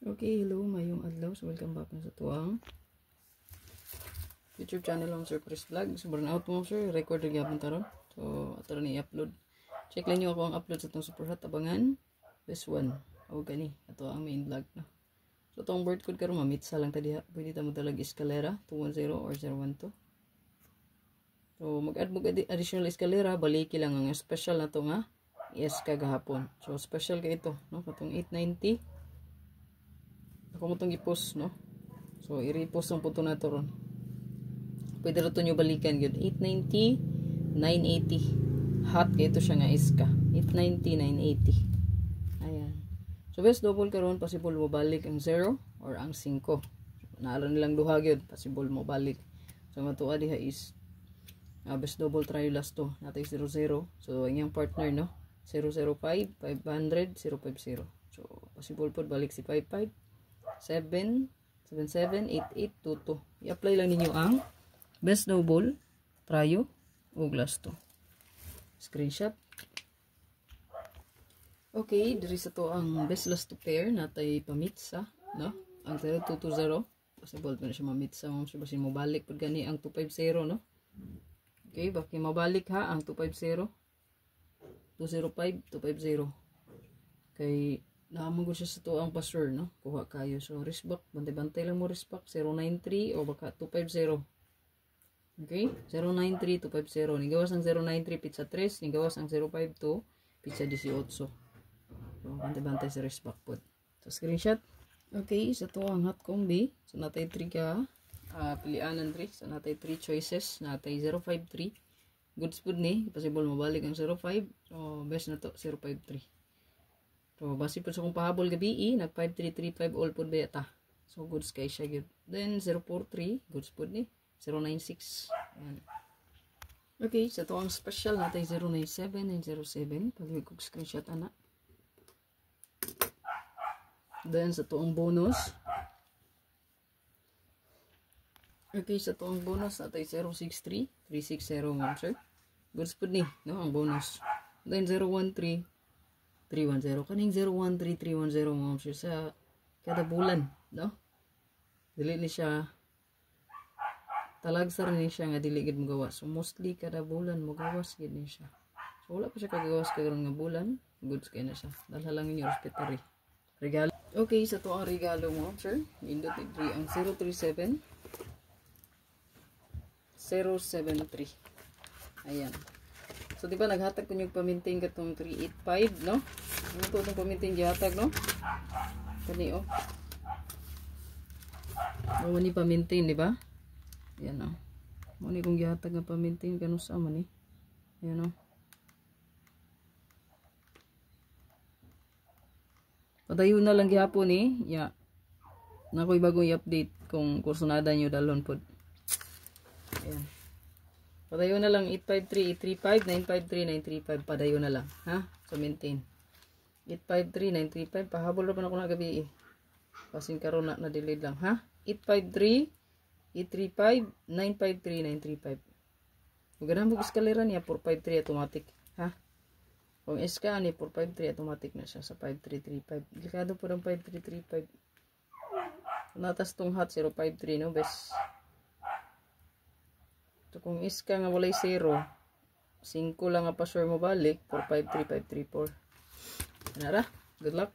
Okay, hello, mayong adlaw. So, welcome back na sa tuwang YouTube channel ng Sir Chris Vlog. So, burn out mo, sir. Record rin yapon taron. So, ato rin i-upload. Check lang nyo ako ang upload sa itong super hot. Abangan. This one. O gani. Ito ang main vlog na. So, itong bird code karon mamitsa lang tadi ha. Pwede tamo talag escalera 210 or 012. So, mag-add mo additional escalera. Baliki lang ang special na ito nga. Yes, kagahapon. So, special ka ito. No? Katong 890. Ako mo itong i-post, no? So, i-repost ang puto na ito ron. Pwede rin ito nyo balikan yun. 890, 980. Hot kaya ito siya nga iska. 890, 980. Ayan. So, best double ka ron, possible mo balik ang 0 or ang 5. Naala nilang duhag yun, possible mo balik. So, matuwa diha is best double try last to. Natay 00. So, ang yung partner, no? 005, 500, 050. So, possible po balik si 55. 7778822. I-apply lang ninyo ang best double, tryo, o glass to. Screenshot. Okay, diri sa to ang best last to pair natay pamitsa, no? Ang 0220. Possible pa na siya mamitsa mo siya basin mo balik pag gani ang 250, no? Okay, baki mabalik ha ang 250. 205, 250. Kay naamang siya sa to ang password, no? Kuha kayo. So, wristback. Bantay-bantay lang mo wristback. 093 o baka 250. Okay? 093, 250. Nigawas ang 093, pizza 3. Nigawas ang 052, pizza 18. So, bantay-bantay sa wristback po. So, screenshot. Okay, sa to ang hot combi. So, natay 3 ka. Pilianan 3. So, natay 3 choices. Natay 053. Goods po ni. Possible mabalik ang 05. So, best na to, 053. So, base po sa kong pahabol gabi, nag 5335 all po beta. So, goods kay siya good. Then, 043, goods po ni. 096. Ayan. Okay, sa ito ang special natin 097 and 07. Pag-ibig kong screenshot, anak. Then, sa ito ang bonus. Okay, sa ito ang bonus natin 063, 360 ma'am sir. Goods po ni, no? Ang bonus. Then, 013. 310. Kaning 013310 mga sir sa kada bulan, no? Dili ni siya talagsar ni siya nga dili gid magawas. So mostly kada bulan magawas gid ni siya. So wala pa siya kagawas karon nga bulan, goods kay na siya. Dalha lang ninyo hospitary. Regalo. Okay, sa to ang regalo mo, sir. Indot degree ang 037 073. Ayan. So, di ba, naghatag ko yung paminting katong 385, no? Ano ito itong paminting gihatag, no? Kani, oh. Mawani paminting, di ba? Ayan, oh. Mawani kong gihatag ng paminting, ganun sa man, eh. Ayan, oh. Padayon na lang gihapon, eh. Yeah. Nako'y bagong i-update kung kursunada nyo dalon po. Ayan. Padayon na lang 853, 835, 953, 935. Padayon na lang. Ha? So, maintain. 853, 935. Pahabol na pa na ako na gabi eh. Kasing karoon na delayed lang. Ha? 853, 835, 953, 935. Magandang mong eskalera niya, 453 automatic. Ha? Kung SK ni 453 automatic na siya sa 5335. Delikado po ng 5335. Natas tong hot 053, no? Best. So, kung iska nga walay 0, 5 lang nga password mo balik, 453534. Ano ra? Good luck.